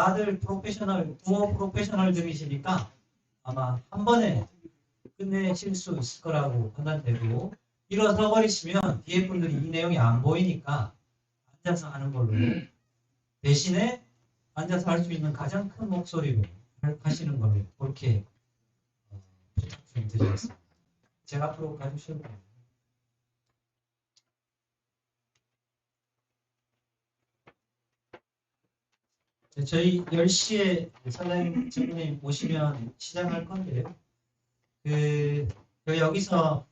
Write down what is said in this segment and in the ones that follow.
다들 부모 프로페셔널들이시니까 아마 한 번에 끝내실 수 있을 거라고 판단되고, 일어서 버리시면 뒤에 분들이 이 내용이 안 보이니까 앉아서 하는 걸로, 대신에 앉아서 할 수 있는 가장 큰 목소리로 하시는 걸로 그렇게 부탁 좀 드리겠습니다. 제가 앞으로 가주셔도 됩니다. 저희 10시에 사장님, 전무님 오시면 시작할 건데요. 여기서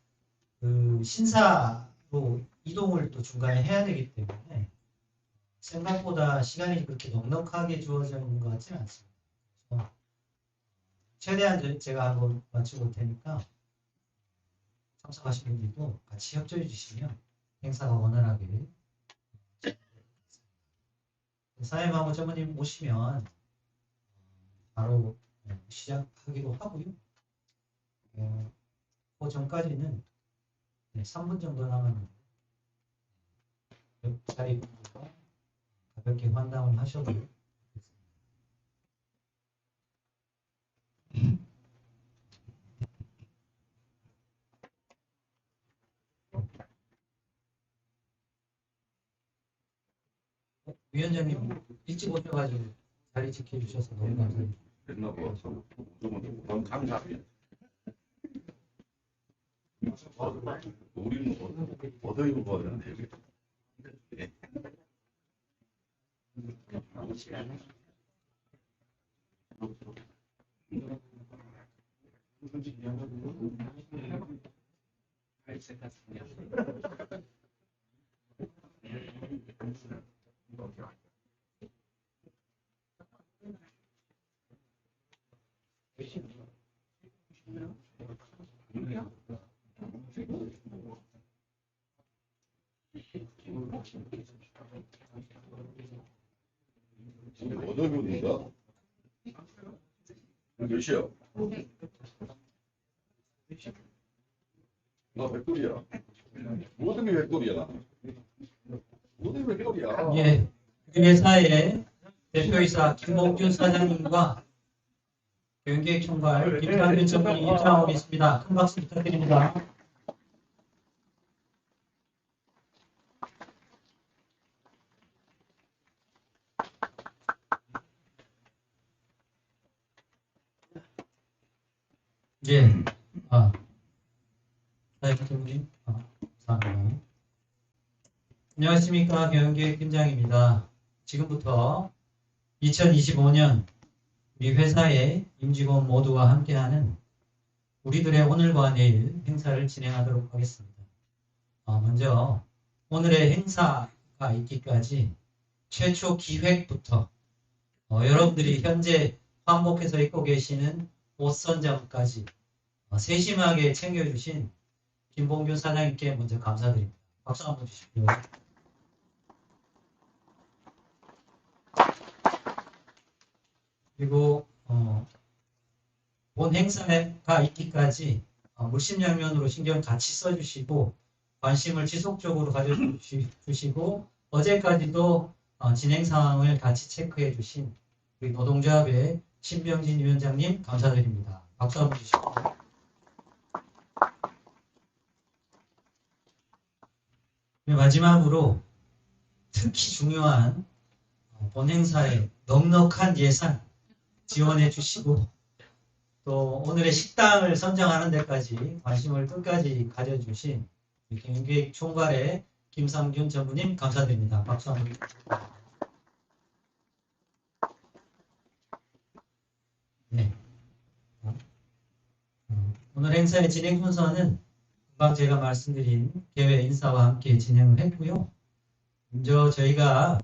신사로 이동을 또 중간에 해야 되기 때문에 생각보다 시간이 그렇게 넉넉하게 주어져 있는 것 같지는 않습니다. 그래서 최대한 제가 한번 맞춰볼 테니까 참석하신 분들도 같이 협조해 주시면 행사가 원활하게. 사회마무 전무님 오시면 바로 시작하기로 하고요. 그 전까지는 3분 정도 남았는데 옆자리 분들과 가볍게 환담을 하셔도 되겠습니다. 위원장님 일찍 오셔가지고 자리 지켜주셔서 너무 감사합니다. 너무 감사합니다. 우리는 얻어 입어야 되는데. 얻어입는다. 몇 시야? 나 백돌이야. 모든 게 백돌이야. 모든 게 백돌이야. 예, 회사의 대표이사 김봉준 사장님과 경기획총괄 김상균 전무님 입장하고 있습니다. 큰 박수 부탁드립니다. 예, 사장님, 감사합니다. 안녕하십니까, 경기획팀장입니다. 지금부터 2025년 우리 회사의 임직원 모두와 함께하는 우리들의 오늘과 내일 행사를 진행하도록 하겠습니다. 먼저 오늘의 행사가 있기까지 최초 기획부터 여러분들이 현재 환복해서 입고 계시는 옷 선정까지 세심하게 챙겨주신 김봉균 사장님께 먼저 감사드립니다. 박수 한번 주십시오. 그리고 본 행사가 있기까지 물심양면으로 신경 같이 써주시고 관심을 지속적으로 가져주시고 어제까지도 진행 상황을 같이 체크해 주신 우리 노동조합의 신병진 위원장님 감사드립니다. 박수 한번 주시고. 마지막으로 특히 중요한 본 행사에 넉넉한 예산 지원해 주시고 또 오늘의 식당을 선정하는 데까지 관심을 끝까지 가져주신 경기획 총괄의 김상균 전무님 감사드립니다. 박수 한번. 네. 오늘 행사의 진행 순서는 금방 제가 말씀드린 개회 인사와 함께 진행을 했고요. 먼저 저희가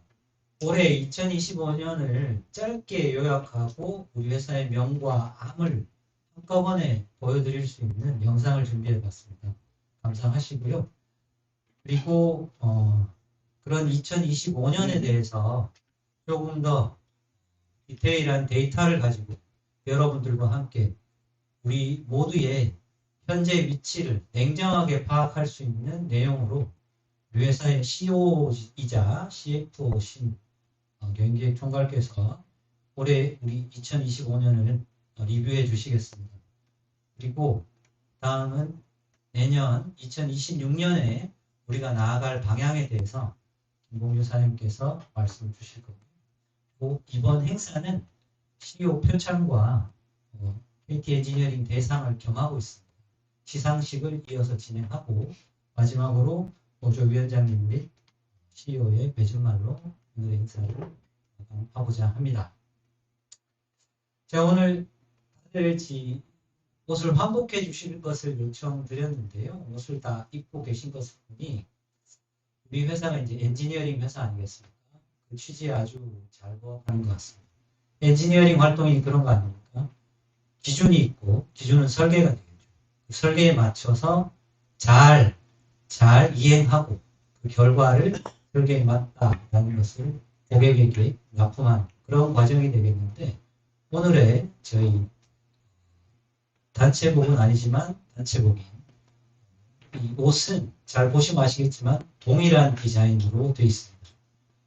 올해 2025년을 짧게 요약하고 우리 회사의 명과 암을 한꺼번에 보여드릴 수 있는 영상을 준비해 봤습니다. 감상하시고요. 그리고 그런 2025년에 대해서 조금 더 디테일한 데이터를 가지고 여러분들과 함께 우리 모두의 현재 위치를 냉정하게 파악할 수 있는 내용으로 우리 회사의 CEO이자 CFO신 경기획 총괄께서 올해 우리 2025년을 리뷰해 주시겠습니다. 그리고 다음은 내년 2026년에 우리가 나아갈 방향에 대해서 김봉규 사님께서 말씀을 주실 거고, 이번 행사는 CEO 표창과 KT 엔지니어링 대상을 겸하고 있습니다. 시상식을 이어서 진행하고 마지막으로 보조위원장님 및 CEO의 배준말로 오늘의 행사를 하고자 합니다. 제가 오늘 다들 옷을 환복해 주실 것을 요청드렸는데요. 옷을 다 입고 계신 것을 보니 우리 회사가 이제 엔지니어링 회사 아니겠습니까? 그 취지에 아주 잘 부합하는 것 같습니다. 엔지니어링 활동이 그런 거 아닙니까? 기준이 있고, 기준은 설계가 되겠죠. 그 설계에 맞춰서 잘 이행하고 그 결과를 설계에 맞다라는 것을 고객에게 납품하는 그런 과정이 되겠는데, 오늘의 저희 단체복은 아니지만 단체복인 이 옷은 잘 보시면 아시겠지만 동일한 디자인으로 되어 있습니다.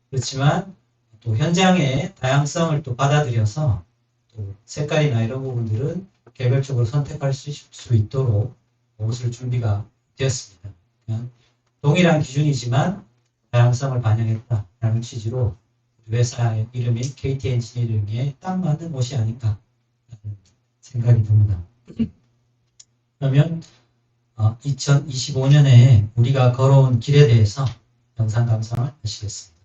그렇지만 또 현장의 다양성을 또 받아들여서 또 색깔이나 이런 부분들은 개별적으로 선택할 수 있도록 옷을 준비가 되었습니다. 그냥 동일한 기준이지만 다양성을 반영했다라는 취지로 회사의 이름인 KT 엔지니어링에 딱 맞는 옷이 아닌가 생각이 듭니다. 그러면 2025년에 우리가 걸어온 길에 대해서 영상 감상을 하시겠습니다.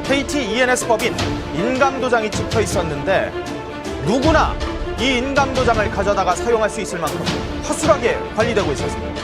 KT ENS법인 인감도장이 찍혀 있었는데 누구나 이 인감도장을 가져다가 사용할 수 있을 만큼 허술하게 관리되고 있었습니다.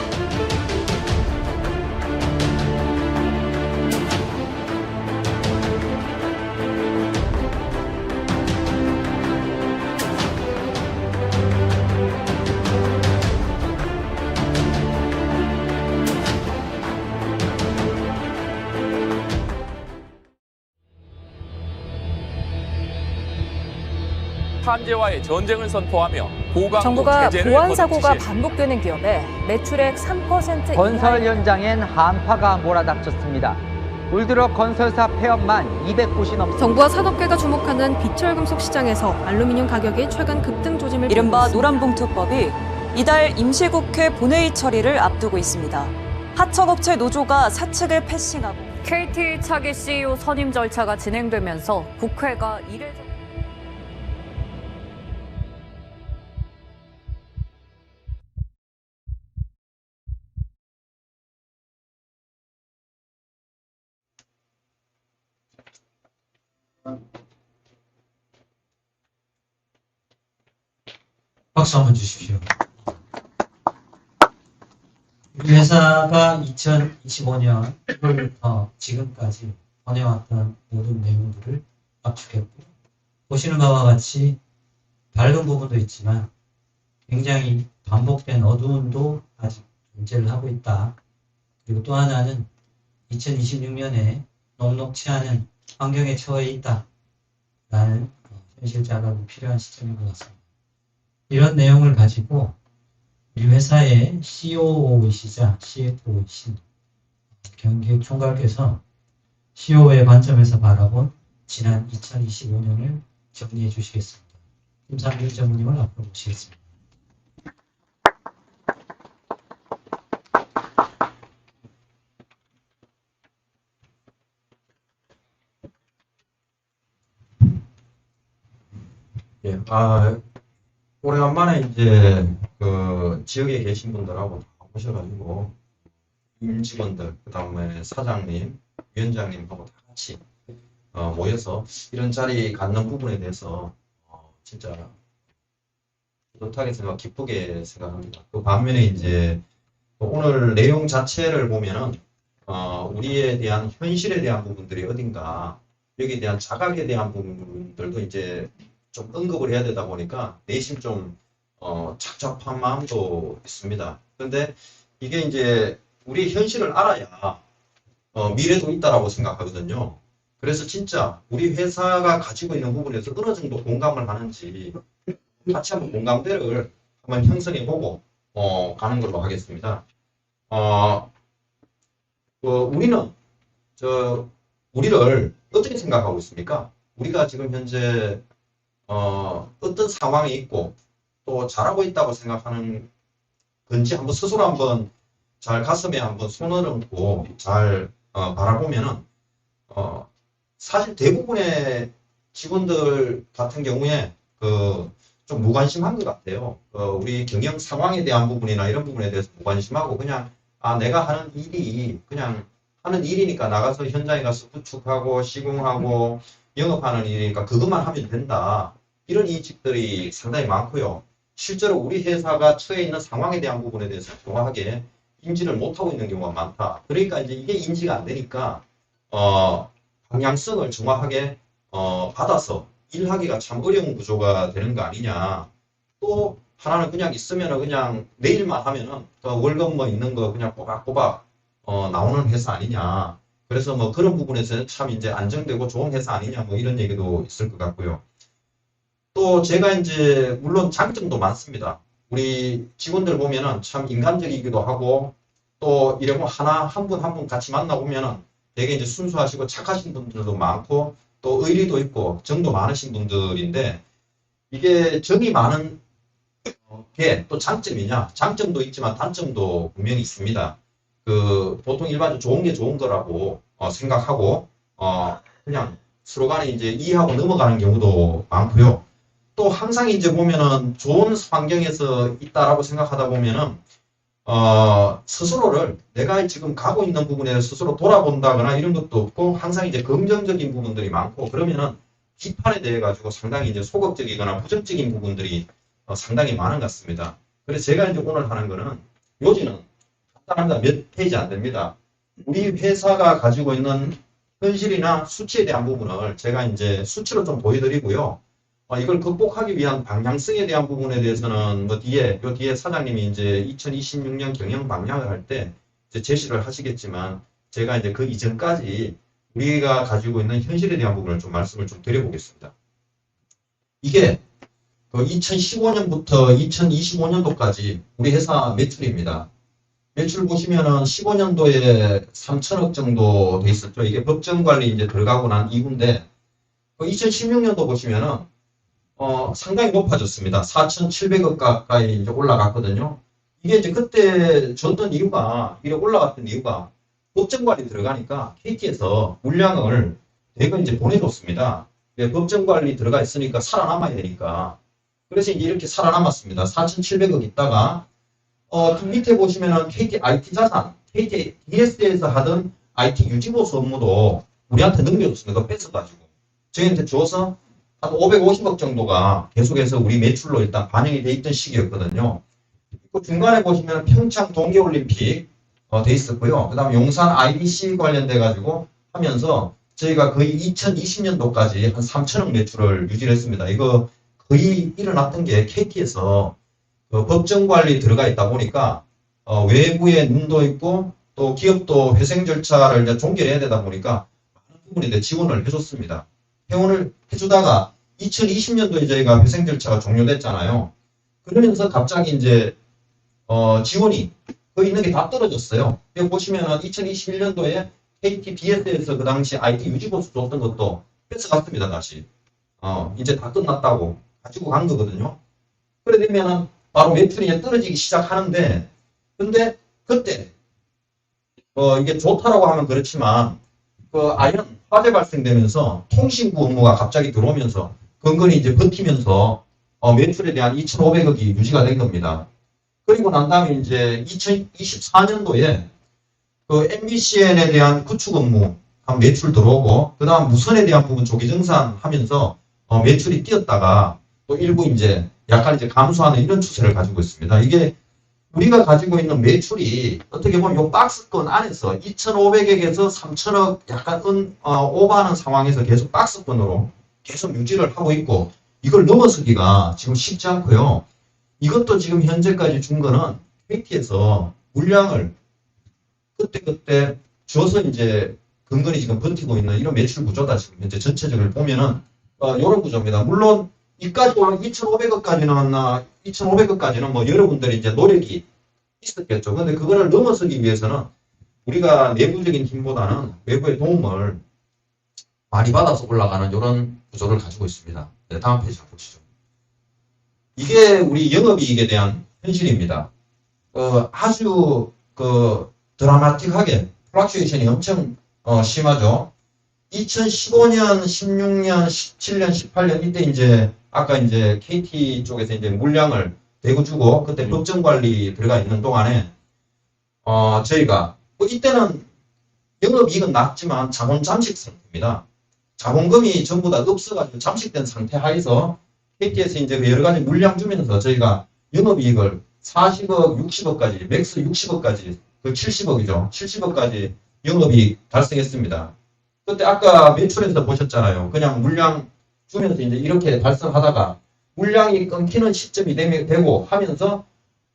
탄재와의 전쟁을 선포하며 고강도 정부가 제재를 보안 사고가 거듭 지시. 반복되는 기업에 매출액 3% 건설 이하의 현장엔 한파가 몰아닥쳤습니다. 올 들어 건설사 폐업만 200곳이 넘습니다. 정부와 산업계가 주목하는 비철금속 시장에서 알루미늄 가격이 최근 급등 조짐을 이른바 보이고 있습니다. 노란봉투법이 이달 임시국회 본회의 처리를 앞두고 있습니다. 하청업체 노조가 사측을 패싱하고 KT 차기 CEO 선임 절차가 진행되면서 국회가 이례적 박수 한번 주십시오. 우리 회사가 2025년 1월부터 지금까지 보내왔던 모든 내용들을 압축했고, 보시는 바와 같이 밝은 부분도 있지만 굉장히 반복된 어두움도 아직 존재를 하고 있다. 그리고 또 하나는 2026년에 녹록치 않은 환경에 처해 있다라는 현실 자각이 필요한 시점인 것 같습니다. 이런 내용을 가지고 우리 회사의 COO이시자 CFO이신 경기획 총괄께서 COO의 관점에서 바라본 지난 2025년을 정리해 주시겠습니다. 김상길 전무님을 앞으로 모시겠습니다. 예, 오래간만에 이제 그 지역에 계신 분들하고 다 오셔가지고 임직원들, 그 다음에 사장님, 위원장님하고 다 같이 모여서 이런 자리 갖는 부분에 대해서 진짜 뿌듯하게 기쁘게 생각합니다. 그 반면에 이제 오늘 내용 자체를 보면은 우리에 대한 현실에 대한 부분들이 어딘가 여기에 대한 자각에 대한 부분들도 이제 좀 언급을 해야 되다 보니까 내심 좀 착잡한 마음도 있습니다. 그런데 이게 이제 우리 현실을 알아야 미래도 있다라고 생각하거든요. 그래서 진짜 우리 회사가 가지고 있는 부분에서 어느 정도 공감을 하는지 같이 한번 공감대를 한번 형성해 보고 가는 걸로 하겠습니다. 우리는 우리를 어떻게 생각하고 있습니까? 우리가 지금 현재 어떤 상황에 있고 또 잘하고 있다고 생각하는 건지 한번 스스로 한번 잘 가슴에 한번 손을 얹고 잘 바라보면은 사실 대부분의 직원들 같은 경우에 좀 무관심한 것 같아요. 우리 경영 상황에 대한 부분이나 이런 부분에 대해서 무관심하고 그냥 내가 하는 일이 그냥 하는 일이니까 나가서 현장에 가서 구축하고 시공하고 영업하는 일이니까 그것만 하면 된다. 이런 인식들이 상당히 많고요. 실제로 우리 회사가 처해 있는 상황에 대한 부분에 대해서 정확하게 인지를 못하고 있는 경우가 많다. 그러니까 이제 이게 인지가 안 되니까 방향성을 정확하게 받아서 일하기가 참 어려운 구조가 되는 거 아니냐. 또 하나는 그냥 있으면은 그냥 내일만 하면은 월급 있는 거 그냥 꼬박꼬박 나오는 회사 아니냐. 그래서 그런 부분에서는 참 이제 안정되고 좋은 회사 아니냐 이런 얘기도 있을 것 같고요. 또 제가 이제 물론 장점도 많습니다. 우리 직원들 보면은 참 인간적이기도 하고 또 이러면 한 분 한 분 같이 만나보면은 되게 이제 순수하시고 착하신 분들도 많고 또 의리도 있고 정도 많으신 분들인데 이게 정이 많은 게 또 장점이냐? 장점도 있지만 단점도 분명히 있습니다. 보통 일반적으로 좋은 게 좋은 거라고 생각하고 그냥 서로 간에 이제 이해하고 넘어가는 경우도 많고요. 또 항상 이제 보면은 좋은 환경에서 있다라고 생각하다 보면은 스스로를 내가 지금 가고 있는 부분에 스스로 돌아본다거나 이런 것도 없고 항상 이제 긍정적인 부분들이 많고 그러면은 비판에 대해 가지고 상당히 이제 소극적이거나 부정적인 부분들이 상당히 많은 것 같습니다. 그래서 제가 이제 오늘 하는 거는 요지는 간단합니다. 몇 페이지 안 됩니다. 우리 회사가 가지고 있는 현실이나 수치에 대한 부분을 제가 이제 수치로 좀 보여드리고요. 이걸 극복하기 위한 방향성에 대한 부분에 대해서는 요 뒤에 사장님이 이제 2026년 경영 방향을 할 때 이제 제시를 하시겠지만 제가 이제 그 이전까지 우리가 가지고 있는 현실에 대한 부분을 좀 말씀을 좀 드려보겠습니다. 이게 2015년부터 2025년도까지 우리 회사 매출입니다. 매출 보시면은 15년도에 3천억 정도 돼 있었죠. 이게 법정관리 이제 들어가고 난 이후인데 2016년도 보시면은 상당히 높아졌습니다. 4,700억 가까이 이제 올라갔거든요. 이게 이제 그때 줬던 이유가, 이래 올라갔던 이유가 법정관리 들어가니까 KT에서 물량을 대거 이제 보내줬습니다. 법정관리 들어가 있으니까 살아남아야 되니까. 그래서 이제 이렇게 살아남았습니다. 4,700억 있다가, 밑에 보시면은 KT IT 자산, KT DS에서 하던 IT 유지보수 업무도 우리한테 넘겨줬습니다. 그거 뺏어가지고. 저희한테 줘서 한 550억 정도가 계속해서 우리 매출로 일단 반영이 돼 있던 시기였거든요. 그 중간에 보시면 평창 동계올림픽 돼 있었고요. 그 다음에 용산 IBC 관련돼 가지고 하면서 저희가 거의 2020년도까지 한 3천억 매출을 유지했습니다. 이거 거의 일어났던 게 KT에서 그 법정 관리 들어가 있다 보니까 외부에 눈도 있고 또 기업도 회생 절차를 이제 종결해야 되다 보니까 많은 부분에 대해 지원을 해줬습니다. 회원을 해주다가 2020년도에 저희가 회생 절차가 종료됐잖아요. 그러면서 갑자기 이제 지원이 거의 있는 게 다 떨어졌어요. 여기 보시면은 2021년도에 KT BS에서 그 당시 IT 유지보수 줬던 것도 뺏어갔습니다, 다시. 이제 다 끝났다고 가지고 간 거거든요. 그래 되면은 바로 매출이 이제 떨어지기 시작하는데, 근데 그때, 이게 좋다라고 하면 그렇지만, 아연 화재 발생되면서 통신구 업무가 갑자기 들어오면서, 근근히 이제 버티면서, 매출에 대한 2,500억이 유지가 된 겁니다. 그리고 난 다음에 이제 2024년도에 그 MBCN에 대한 구축 업무 한 매출 들어오고, 그 다음 무선에 대한 부분 조기 정산하면서 매출이 뛰었다가 또 일부 이제 약간 이제 감소하는 이런 추세를 가지고 있습니다. 이게 우리가 가지고 있는 매출이 어떻게 보면 이 박스권 안에서 2,500억에서 3,000억 약간 오버하는 상황에서 계속 박스권으로 계속 유지를 하고 있고, 이걸 넘어서기가 지금 쉽지 않고요. 이것도 지금 현재까지 준 거는 KT에서 물량을 그때 줘서 이제 근근히 지금 버티고 있는 이런 매출 구조다. 지금 현재 전체적으로 보면은 이런 구조입니다. 물론 이까지 올라 2,500억까지는 뭐 여러분들이 이제 노력이 있었겠죠. 근데 그거를 넘어서기 위해서는 우리가 내부적인 힘보다는 외부의 도움을 많이 받아서 올라가는 이런 구조를 가지고 있습니다. 네, 다음 페이지 보시죠. 이게 우리 영업이익에 대한 현실입니다. 아주 드라마틱하게 플락츄에이션이 엄청 심하죠. 2015년, 16년, 17년, 18년 이때 이제 아까 이제 KT 쪽에서 이제 물량을 대고 주고 그때 법정 관리 들어가 있는 동안에 저희가 이때는 영업이익은 낮지만 자본 잠식 상태입니다. 자본금이 전부 다 없어가지고 잠식된 상태 하에서 KT에서 이제 여러 가지 물량 주면서 저희가 영업이익을 40억, 60억까지, 맥스 60억까지, 그 70억이죠. 70억까지 영업이익 달성했습니다. 그때 아까 매출에서 보셨잖아요. 그냥 물량 주면서 이제 이렇게 달성하다가 물량이 끊기는 시점이 되고 하면서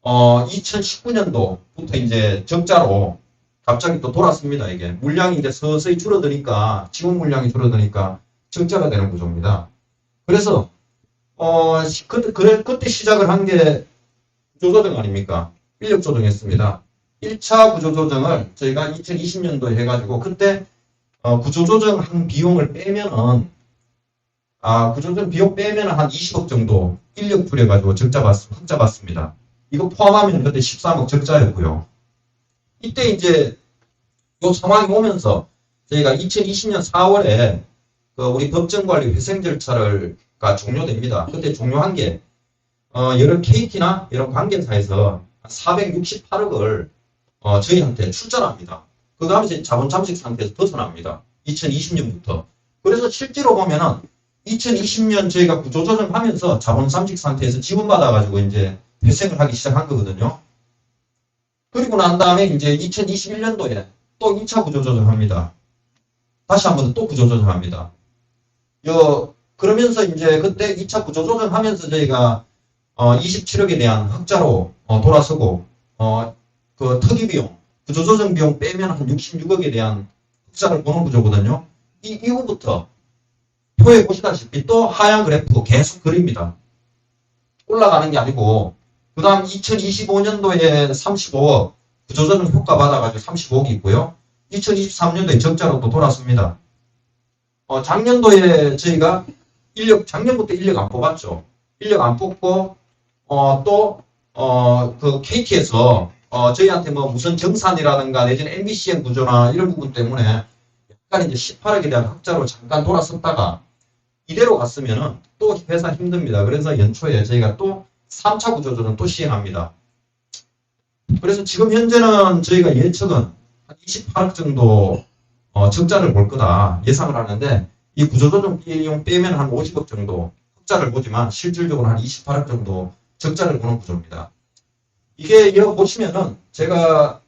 2019년도부터 이제 적자로 갑자기 또 돌았습니다. 이게 물량이 이제 서서히 줄어드니까 지원 물량이 줄어드니까 적자가 되는 구조입니다. 그래서 그때 시작을 한 게 구조조정 아닙니까? 인력 조정했습니다. 1차 구조조정을 저희가 2020년도에 해가지고 그때 구조조정한 비용을 빼면은 구조조정 비용 빼면은 한 20억 정도 인력 줄여가지고 흑자 봤습니다. 이거 포함하면 그때 13억 적자였고요. 이때 이제 요 상황이 오면서 저희가 2020년 4월에 우리 법정관리 회생 절차가 종료됩니다. 그때 종료한 게 여러 KT나 여러 관계사에서 468억을 저희한테 출자를 합니다. 그 다음에 자본 잠식 상태에서 벗어납니다. 2020년부터. 그래서 실제로 보면은 2020년 저희가 구조조정하면서 자본 잠식 상태에서 지원받아가지고 이제 회생을 하기 시작한 거거든요. 그리고 난 다음에 이제 2021년도에 또 2차 구조조정합니다. 다시 한 번 또 구조조정합니다. 그러면서 이제 그때 2차 구조조정하면서 저희가 27억에 대한 흑자로 돌아서고 그 특이비용, 구조조정 비용 빼면 한 66억에 대한 흑자를 보는 구조거든요. 이후부터 표에 보시다시피 또 하향 그래프 계속 그립니다. 올라가는 게 아니고 그 다음 2025년도에 35억 구조조정 효과 받아가지고 35억이 있고요. 2023년도에 적자로 또 돌았습니다. 작년도에 저희가 작년부터 인력 안 뽑았죠. 인력 안 뽑고 그 KT에서 저희한테 뭐 무슨 정산이라든가 내지는 MBCN 구조나 이런 부분 때문에 약간 이제 18억에 대한 흑자로 잠깐 돌아섰다가 이대로 갔으면은 또 회사 힘듭니다. 그래서 연초에 저희가 또 3차 구조조정 또 시행합니다. 그래서 지금 현재는 저희가 예측은 한 28억 정도 적자를 볼 거다 예상을 하는데 이 구조조정 비용 빼면 한 50억 정도 흑자를 보지만 실질적으로 한 28억 정도 적자를 보는 구조입니다. 이게 여기 보시면은 제가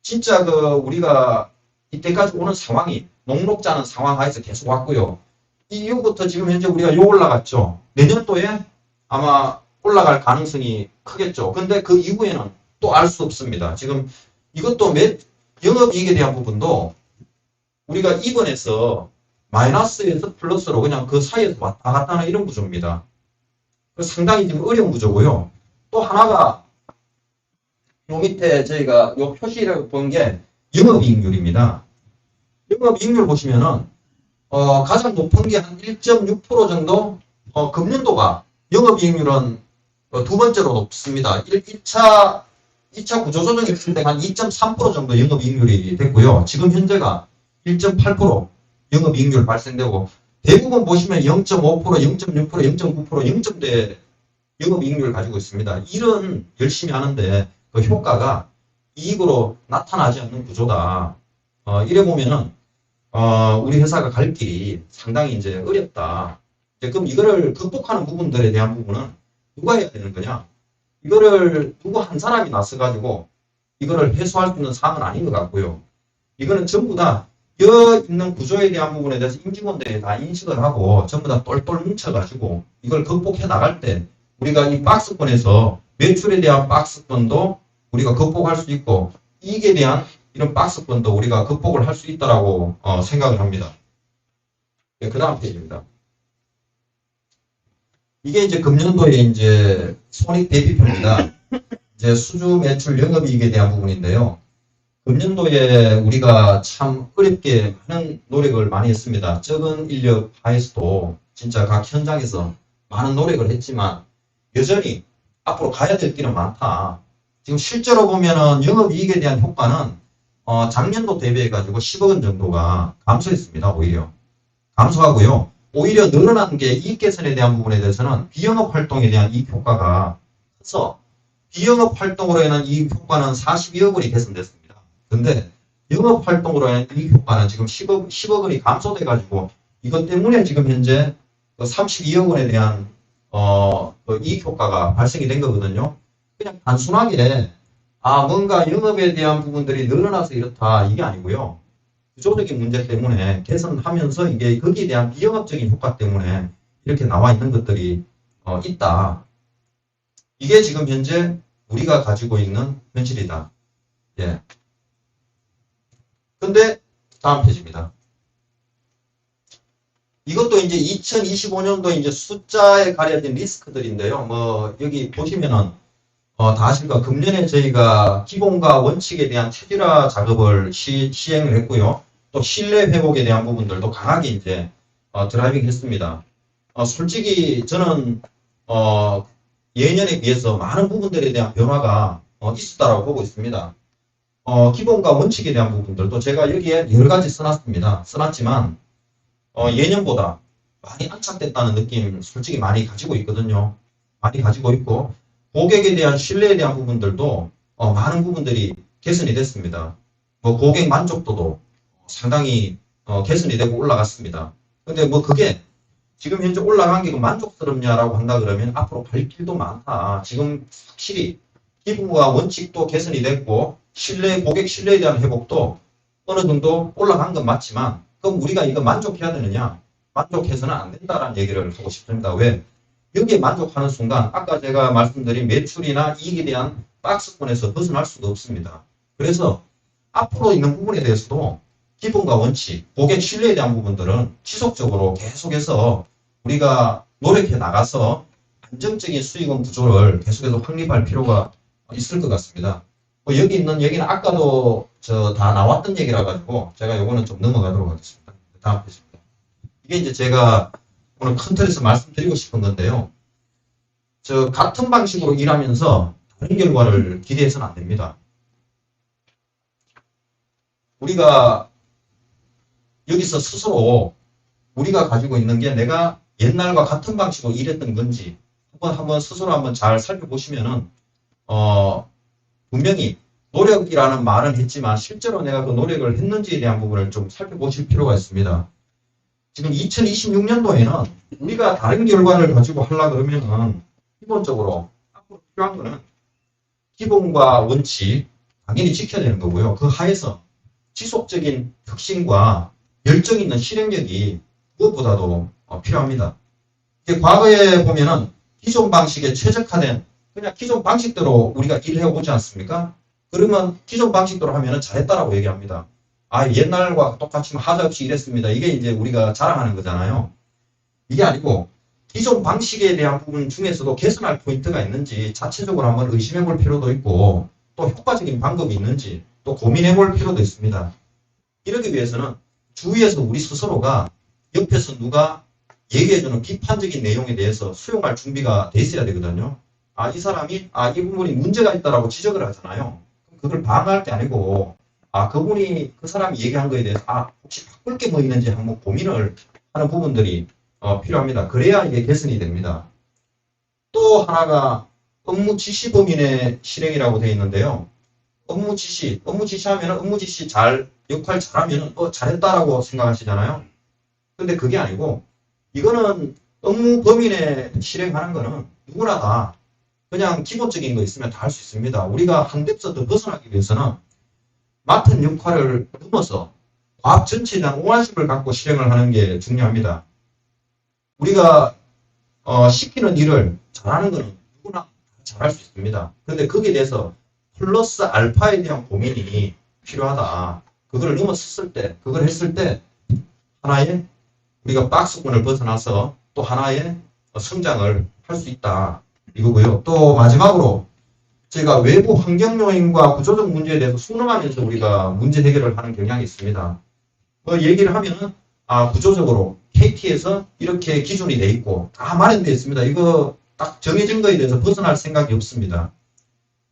진짜 우리가 이때까지 오는 상황이 녹록지 않은 상황 하에서 계속 왔고요. 이 이후부터 지금 현재 우리가 요 올라갔죠. 내년도에 아마 올라갈 가능성이 크겠죠. 근데 그 이후에는 또 알 수 없습니다. 지금 이것도 영업이익에 대한 부분도 우리가 이번에서 마이너스에서 플러스로 그냥 그 사이에서 왔다 갔다 하는 이런 구조입니다. 상당히 지금 어려운 구조고요. 또 하나가 요 밑에 저희가 요 표시를 본 게 영업이익률입니다. 영업이익률 보시면은 가장 높은 게 한 1.6% 정도 금년도가 영업이익률은 두 번째로 높습니다. 2차 구조조정이 있을 때 한 2.3% 정도 영업이익률이 됐고요. 지금 현재가 1.8% 영업이익률 발생되고 대부분 보시면 0.5%, 0.6%, 0.9%, 0점대 영업이익률을 가지고 있습니다. 일은 열심히 하는데 그 효과가 이익으로 나타나지 않는 구조다. 이래 보면은 우리 회사가 갈 길이 상당히 이제 어렵다. 그럼 이거를 극복하는 부분들에 대한 부분은 누가 해야 되는 거냐? 이거를 누구 한 사람이 나서가지고 이거를 해소할 수 있는 사항은 아닌 것 같고요. 이거는 전부 다 있는 구조에 대한 부분에 대해서 임직원들이 다 인식을 하고 전부 다 똘똘 뭉쳐가지고 이걸 극복해 나갈 때 우리가 이 박스권에서 매출에 대한 박스권도 우리가 극복할 수 있고 이익에 대한 이런 박스권도 우리가 극복을 할 수 있다라고 생각을 합니다. 그 다음 페이지입니다. 이게 이제 금년도에 이제 손익 대비표입니다. 이제 수주 매출 영업이익에 대한 부분인데요. 금년도에 우리가 참 어렵게 많은 노력을 많이 했습니다. 적은 인력 하에서도 진짜 각 현장에서 많은 노력을 했지만 여전히 앞으로 가야 될 길은 많다. 지금 실제로 보면은 영업이익에 대한 효과는 작년도 대비해가지고 10억 원 정도가 감소했습니다. 오히려 감소하고요. 오히려 늘어난 게 이익 개선에 대한 부분에 대해서는 비영업 활동에 대한 이익 효과가 커서 비영업 활동으로 인한 이익 효과는 42억 원이 개선됐습니다. 근데 영업 활동으로 인한 이익 효과는 지금 10억 원이 감소돼가지고 이것 때문에 지금 현재 32억 원에 대한 이익 효과가 발생이 된 거거든요. 그냥 단순하게 뭔가 영업에 대한 부분들이 늘어나서 이렇다 이게 아니고요. 구조적인 문제 때문에 개선하면서 이게 거기에 대한 비영업적인 효과 때문에 이렇게 나와 있는 것들이 있다. 이게 지금 현재 우리가 가지고 있는 현실이다. 예. 근데 다음 페이지입니다. 이것도 이제 2025년도 이제 숫자에 가려진 리스크들인데요. 여기 보시면은 다 아실 거예요. 금년에 저희가 기본과 원칙에 대한 체질화 작업을 시행을 했고요. 또 신뢰 회복에 대한 부분들도 강하게 이제 드라이빙 했습니다. 솔직히 저는 예년에 비해서 많은 부분들에 대한 변화가 있었다라고 보고 있습니다. 기본과 원칙에 대한 부분들도 제가 여기에 여러 가지 써놨습니다. 써놨지만 예년보다 많이 안착됐다는 느낌 솔직히 많이 가지고 있거든요. 많이 가지고 있고 고객에 대한 신뢰에 대한 부분들도 많은 부분들이 개선이 됐습니다. 고객 만족도도 상당히 개선이 되고 올라갔습니다. 근데 그게 지금 현재 올라간 게 만족스럽냐라고 한다 그러면 앞으로 갈 길도 많다. 지금 확실히 기본과 원칙도 개선이 됐고 고객 신뢰에 대한 회복도 어느 정도 올라간 건 맞지만 그럼 우리가 이거 만족해야 되느냐? 만족해서는 안 된다라는 얘기를 하고 싶습니다. 왜? 여기에 만족하는 순간 아까 제가 말씀드린 매출이나 이익에 대한 박스권에서 벗어날 수가 없습니다. 그래서 앞으로 있는 부분에 대해서도 기본과 원칙, 고객 신뢰에 대한 부분들은 지속적으로 계속해서 우리가 노력해 나가서 안정적인 수익원 구조를 계속해서 확립할 필요가 있을 것 같습니다. 여기 있는 얘기는 아까도 다 나왔던 얘기라 가지고 제가 요거는 좀 넘어가도록 하겠습니다. 다음 페이지입니다. 이게 이제 제가 오늘 큰 틀에서 말씀드리고 싶은 건데요. 같은 방식으로 일하면서 다른 결과를 기대해서는 안 됩니다. 우리가 여기서 스스로 우리가 가지고 있는 게 내가 옛날과 같은 방식으로 일했던 건지 한번 스스로 한번 잘 살펴보시면은 분명히 노력이라는 말은 했지만 실제로 내가 그 노력을 했는지에 대한 부분을 좀 살펴보실 필요가 있습니다. 지금 2026년도에는 우리가 다른 결과를 가지고 하려고 그러면은 기본적으로 앞으로 필요한 거는 기본과 원칙, 당연히 지켜야 되는 거고요. 그 하에서 지속적인 혁신과 열정 있는 실행력이 무엇보다도 필요합니다. 과거에 보면은 기존 방식에 최적화된 그냥 기존 방식대로 우리가 일해 오지 않습니까? 그러면 기존 방식대로 하면은 잘했다라고 얘기합니다. 아, 옛날과 똑같이 하자 없이 일했습니다. 이게 이제 우리가 자랑하는 거잖아요. 이게 아니고 기존 방식에 대한 부분 중에서도 개선할 포인트가 있는지 자체적으로 한번 의심해 볼 필요도 있고 또 효과적인 방법이 있는지 또 고민해 볼 필요도 있습니다. 이러기 위해서는 주위에서 우리 스스로가 옆에서 누가 얘기해주는 비판적인 내용에 대해서 수용할 준비가 돼 있어야 되거든요. 아, 이 사람이 이 부분이 문제가 있다라고 지적을 하잖아요. 그걸 방어할 게 아니고 그 사람이 얘기한 거에 대해서 혹시 바꿀 게 뭐 있는지 한번 고민을 하는 부분들이 필요합니다. 그래야 이게 개선이 됩니다. 또 하나가 업무 지시 범인의 실행이라고 되어 있는데요. 업무 지시하면 업무 지시 역할 잘하면 잘했다라고 생각하시잖아요. 근데 그게 아니고 이거는 업무 범인의 실행하는 거는 누구나 다 그냥 기본적인 거 있으면 다 할 수 있습니다. 우리가 한 뎁서 벗어나기 위해서는 맡은 역할을 넘어서 과학 전체에 대한 오만심을 갖고 실행을 하는 게 중요합니다. 우리가 시키는 일을 잘하는 것은 누구나 잘할 수 있습니다. 그런데 거기에 대해서 플러스 알파에 대한 고민이 필요하다. 그걸 넘어섰을 때, 그걸 했을 때 하나의 우리가 박스권을 벗어나서 또 하나의 성장을 할 수 있다. 이거고요. 또 마지막으로 제가 외부 환경 요인과 구조적 문제에 대해서 수능하면서 우리가 문제 해결을 하는 경향이 있습니다. 얘기를 하면은 구조적으로 KT에서 이렇게 기준이 돼 있고 다 마련되어 있습니다. 이거 딱 정해진 거에 대해서 벗어날 생각이 없습니다.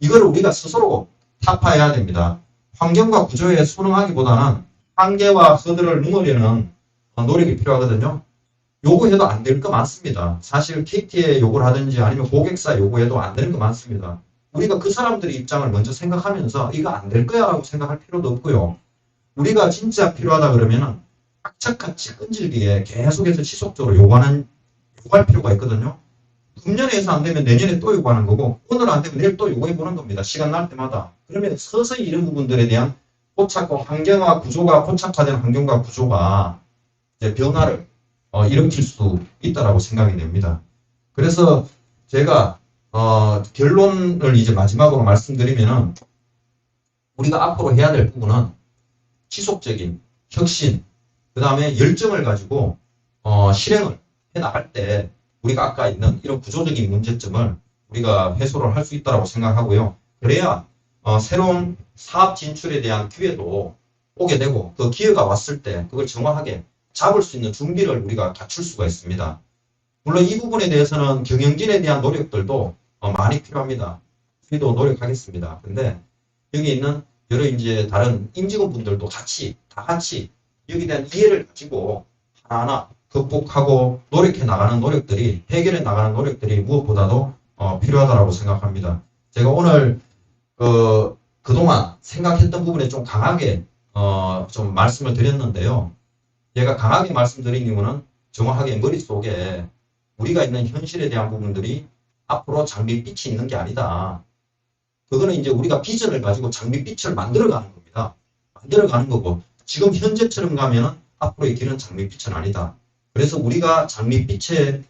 이걸 우리가 스스로 타파해야 됩니다. 환경과 구조에 순응하기보다는 한계와 허들을 넘으려는 노력이 필요하거든요. 요구해도 안 될 거 많습니다. 사실 KT에 요구를 하든지 아니면 고객사 요구해도 안 되는 거 많습니다. 우리가 그 사람들의 입장을 먼저 생각하면서 이거 안 될 거야 라고 생각할 필요도 없고요. 우리가 진짜 필요하다 그러면은 악착같이 끈질기게 계속해서 지속적으로 요구할 필요가 있거든요. 금년에서 안 되면 내년에 또 요구하는 거고 오늘 안 되면 내일 또 요구해 보는 겁니다. 시간 날 때마다. 그러면 서서히 이런 부분들에 대한 환경과 구조가 포착화된 환경과 구조가 이제 변화를 일으킬 수 있다라고 생각이 됩니다. 그래서 제가 결론을 이제 마지막으로 말씀드리면은 우리가 앞으로 해야 될 부분은 지속적인 혁신, 그 다음에 열정을 가지고 실행을 해 나갈 때 우리가 아까 있는 이런 구조적인 문제점을 우리가 해소를 할 수 있다고 생각하고요. 그래야 새로운 사업 진출에 대한 기회도 오게 되고 그 기회가 왔을 때 그걸 정확하게 잡을 수 있는 준비를 우리가 갖출 수가 있습니다. 물론 이 부분에 대해서는 경영진에 대한 노력들도 많이 필요합니다. 우리도 노력하겠습니다. 근데 여기 있는 여러 이제 다른 임직원분들도 다 같이 여기에 대한 이해를 가지고 하나하나 극복하고 노력해 나가는 노력들이 해결해 나가는 노력들이 무엇보다도 필요하다고 생각합니다. 제가 오늘 그동안 생각했던 부분에 좀 강하게 좀 말씀을 드렸는데요. 제가 강하게 말씀드린 이유는 정확하게 머릿속에 우리가 있는 현실에 대한 부분들이 앞으로 장밋빛이 있는 게 아니다. 그거는 이제 우리가 비전을 가지고 장밋빛을 만들어가는 겁니다. 만들어가는 거고 지금 현재처럼 가면은 앞으로의 길은 장밋빛은 아니다. 그래서 우리가 장밋빛에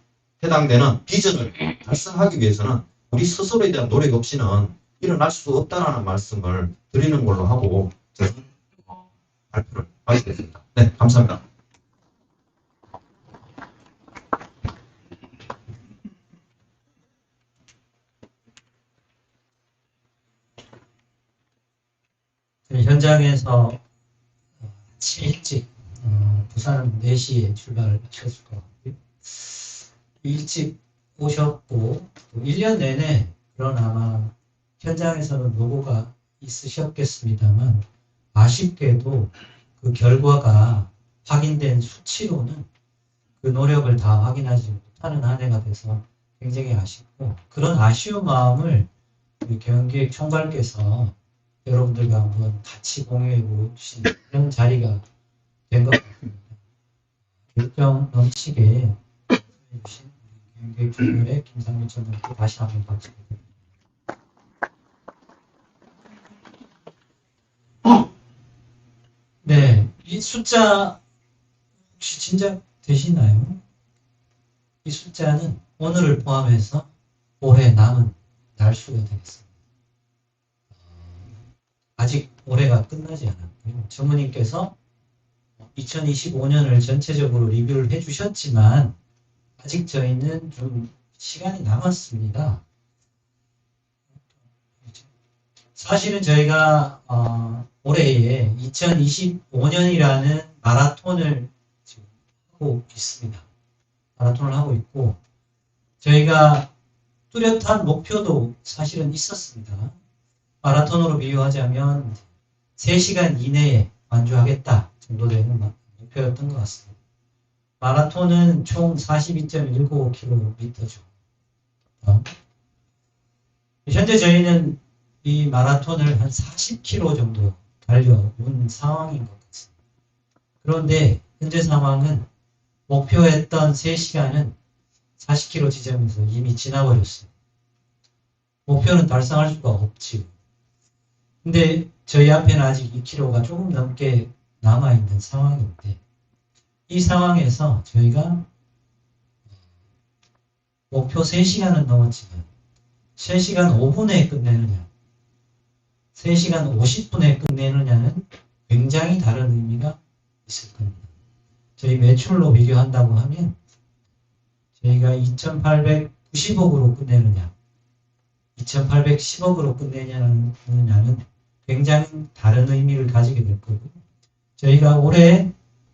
해당되는 비전을 달성하기 위해서는 우리 스스로에 대한 노력 없이는 일어날 수 없다는 말씀을 드리는 걸로 하고 저는 발표를 하겠습니다. 네, 감사합니다. 현장에서 아침 일찍 부산은 4시에 출발을 하셨을 것 같고요. 일찍 오셨고 1년 내내 그런 아마 현장에서는 노고가 있으셨겠습니다만 아쉽게도 그 결과가 확인된 수치로는 그 노력을 다 확인하지 못하는 한 해가 돼서 굉장히 아쉽고 그런 아쉬운 마음을 우리 경영기획 총괄께서 여러분들과 한번 같이 공유해 보신 그런 자리가 된 것 같습니다. 열정 넘치게 해주신 경영기획 총괄의 김상민 총괄께 다시 한번 박수 드립니다. 이 숫자 혹시 진짜 되시나요? 이 숫자는 오늘을 포함해서 올해 남은 날수가 되겠습니다. 아직 올해가 끝나지 않았고요. 전무님께서 2025년을 전체적으로 리뷰를 해주셨지만 아직 저희는 좀 시간이 남았습니다. 사실은 저희가 올해에 2025년이라는 마라톤을 지금 하고 있습니다. 마라톤을 하고 있고 저희가 뚜렷한 목표도 사실은 있었습니다. 마라톤으로 비유하자면 3시간 이내에 완주하겠다 정도 되는 목표였던 것 같습니다. 마라톤은 총 42.19km죠. 현재 저희는 이 마라톤을 한 40km 정도 달려온 상황인 것 같습니다. 그런데 현재 상황은 목표했던 3시간은 40km 지점에서 이미 지나버렸어요. 목표는 달성할 수가 없지요. 근데 저희 앞에는 아직 2km가 조금 넘게 남아있는 상황인데 이 상황에서 저희가 목표 3시간은 넘었지만 3시간 5분에 끝내느냐 3시간 50분에 끝내느냐는 굉장히 다른 의미가 있을 겁니다. 저희 매출로 비교한다고 하면 저희가 2,890억으로 끝내느냐 2,810억으로 끝내느냐는 굉장히 다른 의미를 가지게 될 거고 저희가 올해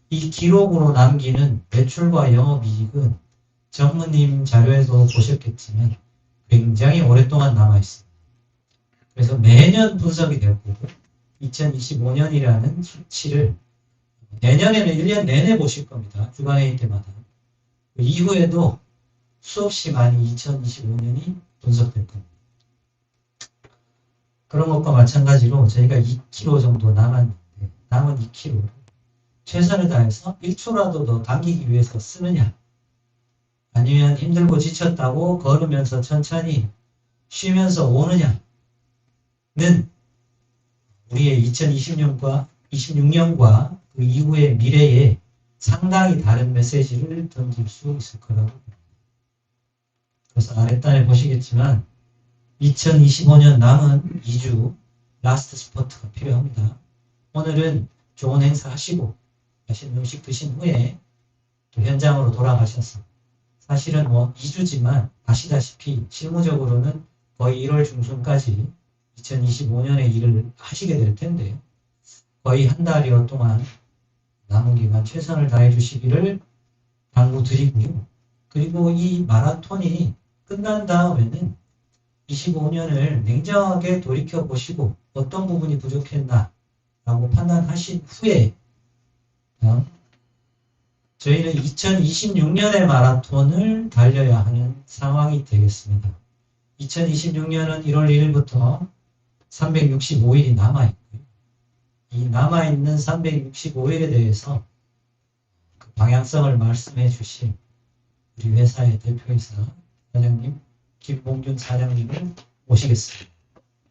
이 기록으로 남기는 매출과 영업이익은 전무님 자료에도 보셨겠지만 굉장히 오랫동안 남아있습니다. 그래서 매년 분석이 될 거고 2025년이라는 수치를 내년에는 1년 내내 보실 겁니다. 주간회의 때마다. 그 이후에도 수없이 많이 2025년이 분석될 겁니다. 그런 것과 마찬가지로 저희가 2km 정도 남았는데 남은 2km를 최선을 다해서 1초라도 더 당기기 위해서 쓰느냐 아니면 힘들고 지쳤다고 걸으면서 천천히 쉬면서 오느냐는 우리의 2026년과 그 이후의 미래에 상당히 다른 메시지를 던질 수 있을 거라고 봅니다. 그래서 아랫단에 보시겠지만 2025년 남은 2주 라스트 스포트가 필요합니다. 오늘은 좋은 행사 하시고 맛있는 음식 드신 후에 또 현장으로 돌아가셔서 사실은 2주지만 아시다시피 실무적으로는 거의 1월 중순까지 2025년에 일을 하시게 될 텐데요. 거의 한 달여 동안 남은 기간 최선을 다해 주시기를 당부드리고요. 그리고 이 마라톤이 끝난 다음에는 25년을 냉정하게 돌이켜보시고 어떤 부분이 부족했나 라고 판단하신 후에 저희는 2026년의 마라톤을 달려야 하는 상황이 되겠습니다. 2026년은 1월 1일부터 365일이 남아있고요. 이 남아있는 365일에 대해서 그 방향성을 말씀해 주신 우리 회사의 대표이사 사장님 김봉준 사장님을 모시겠습니다.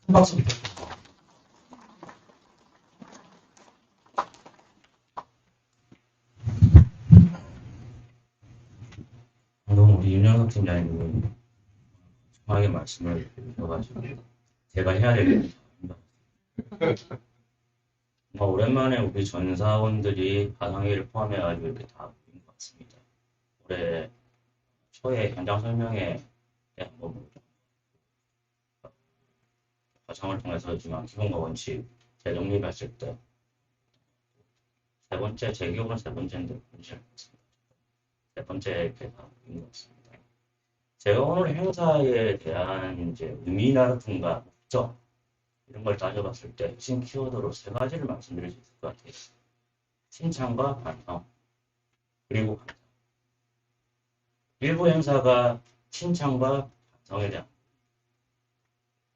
큰 박수 부탁드립니다. 방금 우리 윤영석 팀장님이 정확하게 말씀을 주셔가지고 제가 해야 될 일이 오랜만에 우리 전사원들이 가상회의를 포함해가지고 이렇게 다 모인 것 같습니다. 올해 초에 현장 설명회 때 한번 보죠. 과정을 통해서 지금 기본과 원칙 재정립했을 때 세 번째, 제 기억은 세 번째인데 본실 같습니다. 세 번째 이렇게 다 모인 것 같습니다. 제가 오늘 행사에 대한 이제 의미라든가 목적 이런 걸 따져봤을 때 핵심 키워드로 3가지를 말씀드릴 수 있을 것 같아요. 칭찬과 반성, 그리고 감사. 일부 행사가 칭찬과 반성에 대한,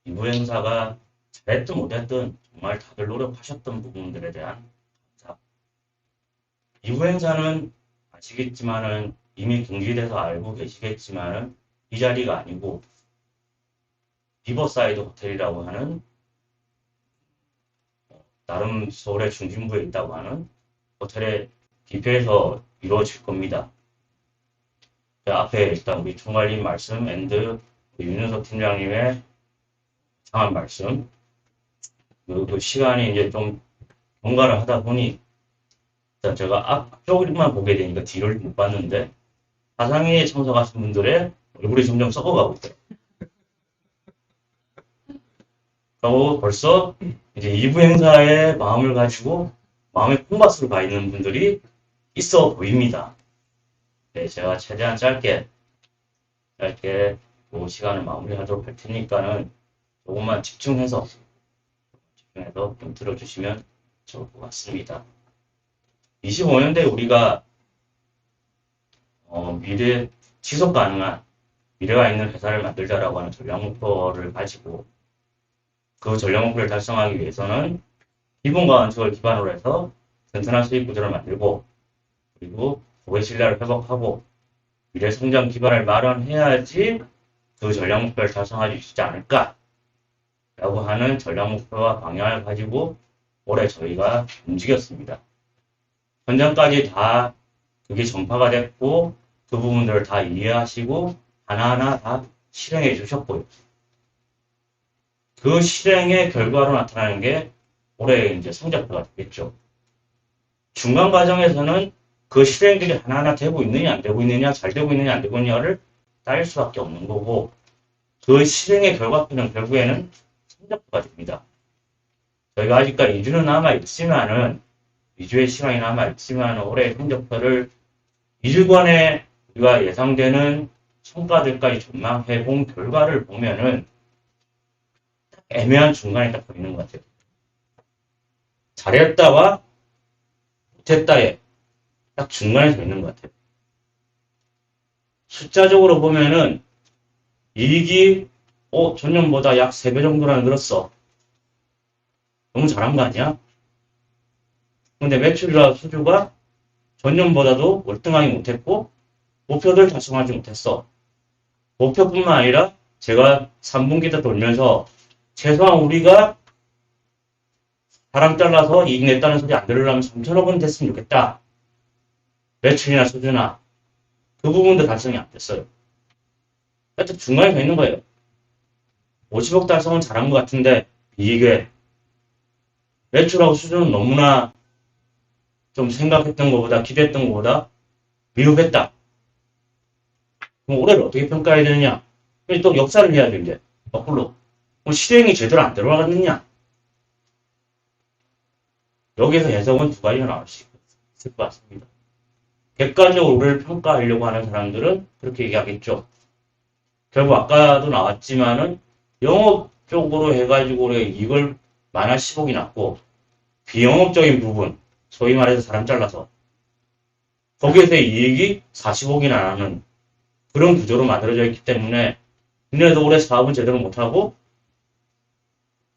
일부 행사가 잘했든 못했든 정말 다들 노력하셨던 부분들에 대한 감사. 이부 행사는 아시겠지만은 이미 공지돼서 알고 계시겠지만은 이 자리가 아니고 리버사이드 호텔이라고 하는 나름 서울의 중심부에 있다고 하는 호텔에 기표해서 이루어질 겁니다. 앞에 일단 우리 총괄님 말씀 앤드 윤은석 팀장님의 상한 말씀, 그 시간이 이제 좀 경과를 하다 보니 일단 제가 앞쪽만 보게 되니까 뒤를 못 봤는데 사상회에 참석하신 분들의 얼굴이 점점 썩어가고 있어요. 그리고 벌써 이제 2부 행사에 마음을 가지고 마음의 콩밭으로 가 있는 분들이 있어 보입니다. 네, 제가 최대한 짧게 그 시간을 마무리하도록 할 테니까는 조금만 집중해서 좀 들어주시면 좋을 것 같습니다. 25년대 우리가 미래 지속 가능한 미래가 있는 회사를 만들자라고 하는 전략 목표를 가지고 그 전략 목표를 달성하기 위해서는 기본과 원칙을 기반으로 해서 튼튼한 수익 구조를 만들고 그리고 고객 신뢰를 회복하고 미래 성장 기반을 마련해야지 그 전략 목표를 달성할 수 있지 않을까 라고 하는 전략 목표와 방향을 가지고 올해 저희가 움직였습니다. 현장까지 다 그게 전파가 됐고 그 부분들을 다 이해하시고 하나하나 다 실행해 주셨고요. 그 실행의 결과로 나타나는 게 올해 이제 성적표가 되겠죠. 중간 과정에서는 그 실행들이 하나하나 되고 있느냐 안 되고 있느냐 잘 되고 있느냐 안 되고 있느냐를 따질 수밖에 없는 거고 그 실행의 결과표는 결국에는 성적표가 됩니다. 저희가 아직까지 2주는 남아있지만은 2주의 시간이 남아있지만 올해 성적표를 2주간에 우리가 예상되는 성과들까지 전망해 본 결과를 보면은 애매한 중간에 딱 보이는 것 같아요. 잘했다와 못했다에 딱 중간에 서 있는 것 같아요. 숫자적으로 보면은 이익이 전년보다 약 3배 정도나 늘었어. 너무 잘한 거 아니야? 근데 매출이나 수주가 전년보다도 월등하게 못했고 목표를 달성하지 못했어. 목표뿐만 아니라 제가 3분기 때 돌면서 최소한 우리가 사람 잘라서 이익 냈다는 소리 안 들으려면 3천억 원 됐으면 좋겠다. 매출이나 수주나 그 부분도 달성이 안 됐어요. 하여튼 중간에 서 있는 거예요. 50억 달성은 잘한 것 같은데 이익에 매출하고 수주는 너무나 좀 생각했던 것보다 기대했던 것보다 미흡했다. 그럼 올해를 어떻게 평가해야 되느냐? 또 역사를 해야죠 이제 거꾸로. 실행이 제대로 안 들어가느냐? 여기에서 해석은 두 가지가 나올 수 있을 것 같습니다. 객관적으로 우리를 평가하려고 하는 사람들은 그렇게 얘기하겠죠. 결국 아까도 나왔지만은 영업적으로 해가지고 우리가 이익을 만화 10억이 났고 비영업적인 부분, 소위 말해서 사람 잘라서 거기에서 이익이 40억이나 나는 그런 구조로 만들어져 있기 때문에 국내에서 올해 사업은 제대로 못하고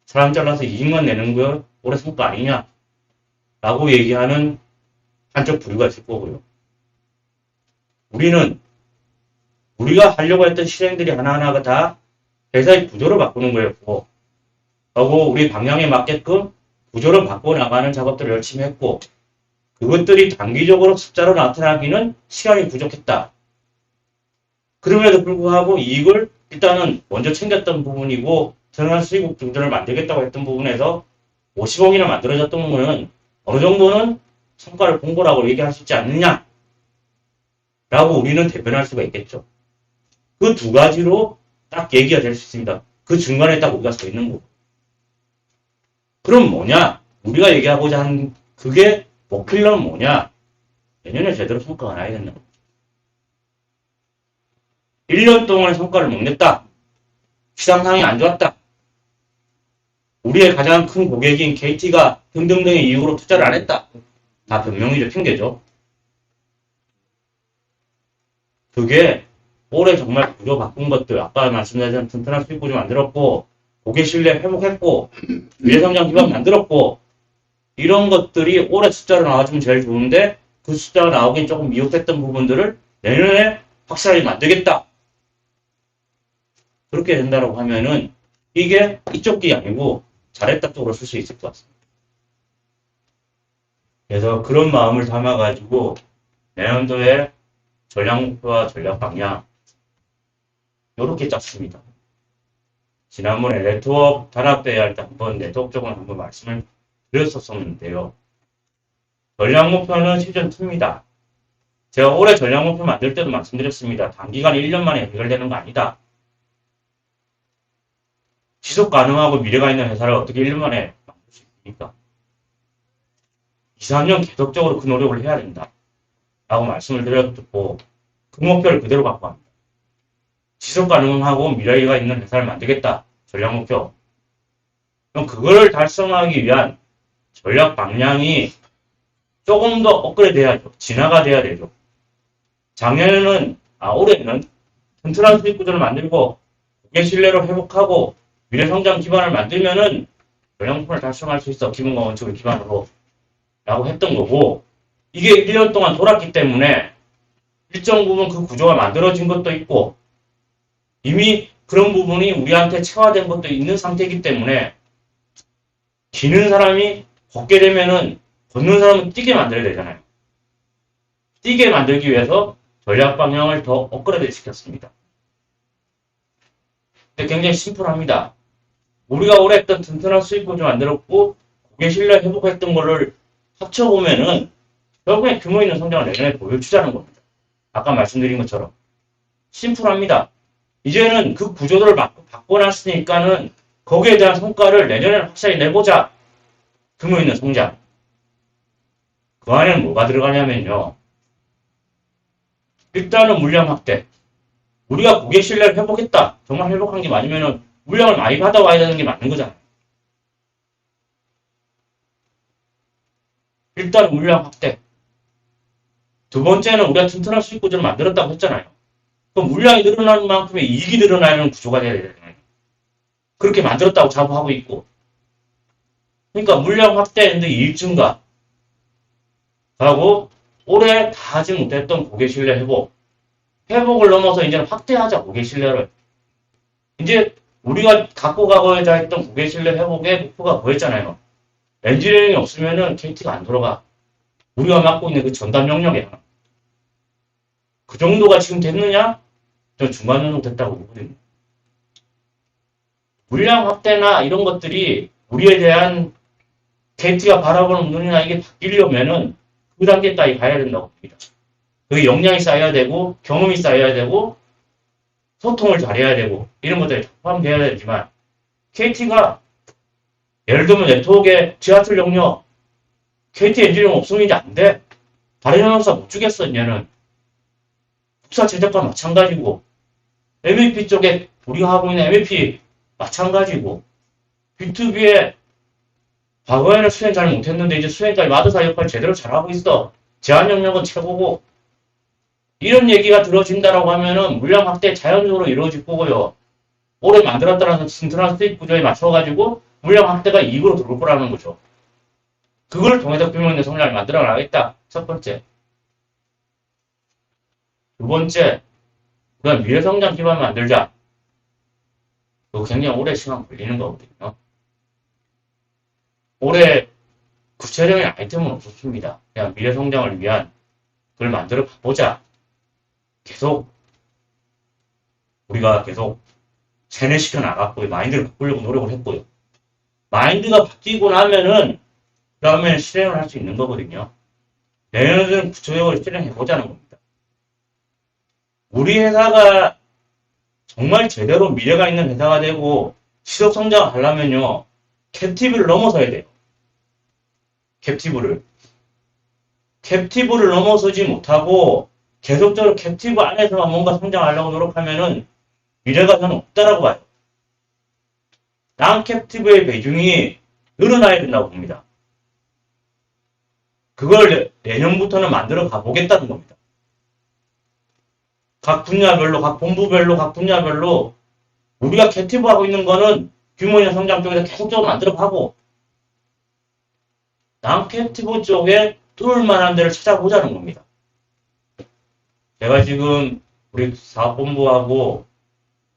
사람 잘라서 이익만 내는 거 올해 성과 아니냐 라고 얘기하는 한쪽 부류가 있을 거고요. 우리는 우리가 하려고 했던 실행들이 하나하나가 다 회사의 구조를 바꾸는 거였고 하고 우리 방향에 맞게끔 구조를 바꿔 나가는 작업들을 열심히 했고 그것들이 단기적으로 숫자로 나타나기는 시간이 부족했다. 그럼에도 불구하고 이익을 일단은 먼저 챙겼던 부분이고 전환 수익 중전을 만들겠다고 했던 부분에서 50억이나 만들어졌던 거는 어느 정도는 성과를 본 거라고 얘기할 수 있지 않느냐 라고 우리는 대변할 수가 있겠죠. 그 두 가지로 딱 얘기가 될 수 있습니다. 그 중간에 딱 우리가 서 있는 거고. 그럼 뭐냐? 우리가 얘기하고자 한 그게 목표는 뭐냐? 내년에 제대로 성과가 나야 된다. 1년 동안 성과를 못 냈다. 시장 상황이 안 좋았다. 우리의 가장 큰 고객인 KT가 등등등의 이유로 투자를 안 했다. 다 변명이죠. 핑계죠. 그게 올해 정말 구조 바꾼 것들, 아까 말씀드린 튼튼한 수익 구조 만들었고 고객 신뢰 회복했고 미래성장 기반 만들었고 이런 것들이 올해 숫자로 나와주면 제일 좋은데 그 숫자가 나오긴 조금 미흡했던 부분들을 내년에 확실하게 만들겠다. 그렇게 된다고 하면은 이게 이쪽 게 아니고 잘했다 쪽으로 쓸 수 있을 것 같습니다. 그래서 그런 마음을 담아가지고 내년도에 전략 목표와 전략 방향 이렇게 짰습니다. 지난번에 네트워크 단합대회 할 때 한번 네트워크 쪽은 한번 말씀을 드렸었는데요. 전략 목표는 시즌 2입니다. 제가 올해 전략 목표 만들 때도 말씀드렸습니다. 단기간 1년 만에 해결되는 거 아니다. 지속 가능하고 미래가 있는 회사를 어떻게 1년 만에 만들 수 있습니까? 2, 3년 계속적으로 그 노력을 해야 된다. 라고 말씀을 드렸고, 그 목표를 그대로 갖고 갑니다. 지속 가능하고 미래가 있는 회사를 만들겠다. 전략 목표. 그럼 그걸 달성하기 위한 전략 방향이 조금 더 업그레이드 돼야죠. 진화가 돼야 되죠. 올해는 튼튼한 수익 구조를 만들고, 고객 신뢰를 회복하고, 미래 성장 기반을 만들면은 전략 목표를 달성할 수 있어. 기본과 원칙을 기반으로. 라고 했던 거고, 이게 1년 동안 돌았기 때문에 일정 부분 그 구조가 만들어진 것도 있고, 이미 그런 부분이 우리한테 체화된 것도 있는 상태이기 때문에, 기는 사람이 걷게 되면은 걷는 사람은 뛰게 만들어야 되잖아요. 뛰게 만들기 위해서 전략 방향을 더 업그레이드 시켰습니다. 근데 굉장히 심플합니다. 우리가 오래 했던 튼튼한 수익 구조 만들었고, 고객 신뢰 회복했던 거를 합쳐보면은 결국에 규모 있는 성장을 내년에 보여주자는 겁니다. 아까 말씀드린 것처럼. 심플합니다. 이제는 그 구조들을 바꿔놨으니까는 거기에 대한 성과를 내년에는 확실히 내보자. 규모 있는 성장. 그 안에는 뭐가 들어가냐면요. 일단은 물량 확대. 우리가 고객 신뢰를 회복했다. 정말 회복한 게 맞으면은 물량을 많이 받아와야 되는 게 맞는 거잖아요. 일단 물량 확대. 두 번째는 우리가 튼튼한 수익 구조를 만들었다고 했잖아요. 그럼 물량이 늘어나는 만큼의 이익이 늘어나는 구조가 돼야 되잖아요. 그렇게 만들었다고 자부하고 있고. 그러니까 물량 확대인데 이익 증가. 하고 올해 다 하지 못했던 고객 신뢰 회복. 회복을 넘어서 이제는 확대하자, 고객 신뢰를. 이제 우리가 갖고 가고자 했던 고객 신뢰 회복의 목표가 뭐였잖아요. 엔지니어링이 없으면은 KT가 안 돌아가. 우리가 맡고 있는 그 전담 영역에. 그 정도가 지금 됐느냐? 저 중간 정도 됐다고 보거든요. 물량 확대나 이런 것들이 우리에 대한 KT가 바라보는 눈이나 이게 바뀌려면은 그 단계까지 가야 된다고 봅니다. 그게 역량이 쌓여야 되고, 경험이 쌓여야 되고, 소통을 잘해야 되고, 이런 것들이 포함되어야 되지만, KT가 예를 들면 네트워크의 지하철 영역, KT 엔지니어링 없으면 이제 안 돼. 다른 영역사 못 주겠어, 이제는. 국사 제작과 마찬가지고, MVP 쪽에 우리가 하고 있는 MVP 마찬가지고, B2B에 과거에는 수행 잘 못했는데 이제 수행까지 마드사 역할 제대로 잘하고 있어. 제한 영역은 최고고. 이런 얘기가 들어진다라고 하면은 물량 확대 자연적으로 이루어질 거고요. 올해 만들었다라는 튼튼한 수익 구조에 맞춰가지고 물량 확대가 이익으로 들어올 거라는 거죠. 그걸 통해서 규모 있는 성장을 만들어 나가겠다. 첫 번째. 두 번째, 우리가 미래 성장 기반 만들자. 그거 굉장히 오래 시간 걸리는 거거든요. 올해 구체적인 아이템은 없었습니다. 그냥 미래 성장을 위한 그걸 만들어 보자. 우리가 계속 세뇌시켜 나갔고요. 마인드를 바꾸려고 노력을 했고요. 마인드가 바뀌고 나면은 그 다음에 실행을 할 수 있는 거거든요. 내년에는 구체적으로 실행해보자는 겁니다. 우리 회사가 정말 제대로 미래가 있는 회사가 되고 지속 성장을 하려면요. 캡티브를 넘어서야 돼요. 캡티브를 넘어서지 못하고 계속적으로 캡티브 안에서만 뭔가 성장하려고 노력하면은 미래가 저는 없다라고 봐요. 난-캡티브의 비중이 늘어나야 된다고 봅니다. 그걸 내년부터는 만들어 가보겠다는 겁니다. 각 분야별로, 각 본부별로, 각 분야별로 우리가 캡티브하고 있는 거는 규모 있는 성장 쪽에서 계속적으로 만들어 가고 난-캡티브 쪽에 뚫을 만한 데를 찾아보자는 겁니다. 제가 지금 우리 사업본부하고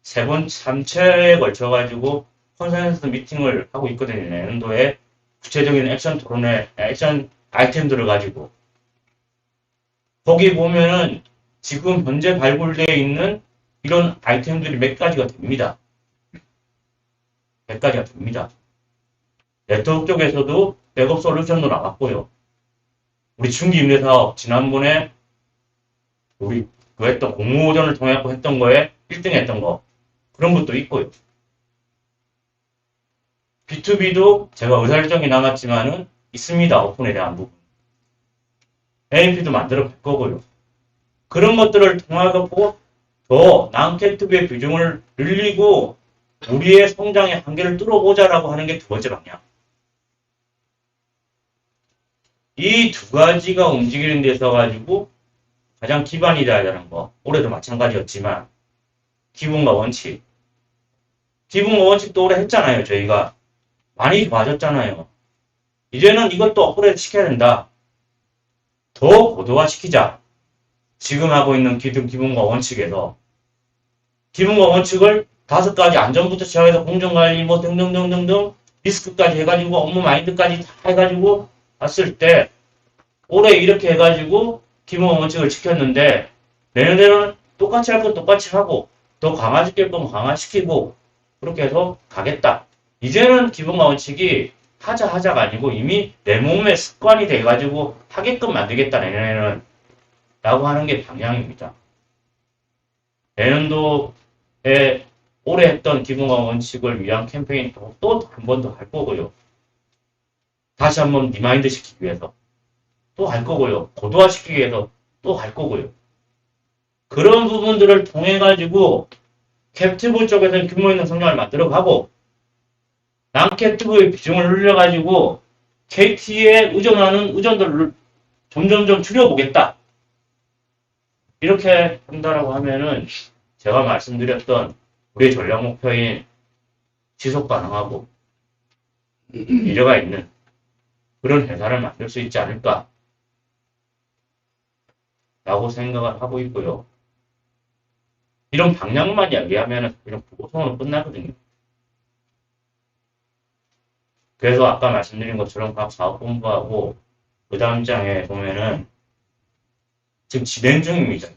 3차에 걸쳐가지고 컨센서스 미팅을 하고 있거든요. 내년도에 구체적인 액션 토론회, 액션 아이템들을 가지고 거기 보면은 지금 현재 발굴되어 있는 이런 아이템들이 몇 가지가 됩니다. 몇 가지가 됩니다. 네트워크 쪽에서도 백업 솔루션도 나왔고요. 우리 중기 임대 사업 지난번에 우리 그 했던 공모전을 통해 했던 거에 1등 했던 거 그런 것도 있고요. B2B도 제가 의사일정이 남았지만은 있습니다. 오픈에 대한 부분. AMP도 만들어 갈 거고요. 그런 것들을 통해서 더 난캐트브의 비중을 늘리고 우리의 성장의 한계를 뚫어보자라고 하는 게 두 번째 방향. 이 두 가지가 움직이는 데 있어 가지고 가장 기반이 되어야 되는 거. 올해도 마찬가지였지만 기본과 원칙. 기본과 원칙도 올해 했잖아요. 저희가 많이 좋아졌잖아요. 이제는 이것도 업그레이드 시켜야 된다. 더 고도화시키자. 지금 하고 있는 기본과 원칙에서 기본과 원칙을 5가지 안전부터 시작해서 공정관리 뭐 등등등등등 리스크까지 해가지고 업무 마인드까지 다 해가지고 봤을 때 올해 이렇게 해가지고 기본과 원칙을 지켰는데 내년에는 똑같이 할 건 똑같이 하고 더 강화시킬 건 강화시키고 그렇게 해서 가겠다. 이제는 기본과 원칙이 하자가 아니고 이미 내 몸에 습관이 돼가지고 하게끔 만들겠다 내년에는 라고 하는 게 방향입니다. 내년도에 올해 했던 기본과 원칙을 위한 캠페인 또 한 번 더 할 거고요. 다시 한번 리마인드 시키기 위해서 또 할 거고요. 고도화 시키기 위해서 또 할 거고요. 그런 부분들을 통해 가지고 캡티브 쪽에서는 규모 있는 성장을 만들어 가고 난캡티브의 비중을 늘려가지고 KT에 의존하는 의존들을 점점점 줄여보겠다. 이렇게 한다라고 하면은 제가 말씀드렸던 우리의 전략 목표인 지속 가능하고 미래가 있는 그런 회사를 만들 수 있지 않을까 라고 생각을 하고 있고요. 이런 방향만 이야기하면 이런 보고서는 끝나거든요. 그래서 아까 말씀드린 것처럼 각 사업본부하고 그 다음 장에 보면은 지금 진행 중입니다.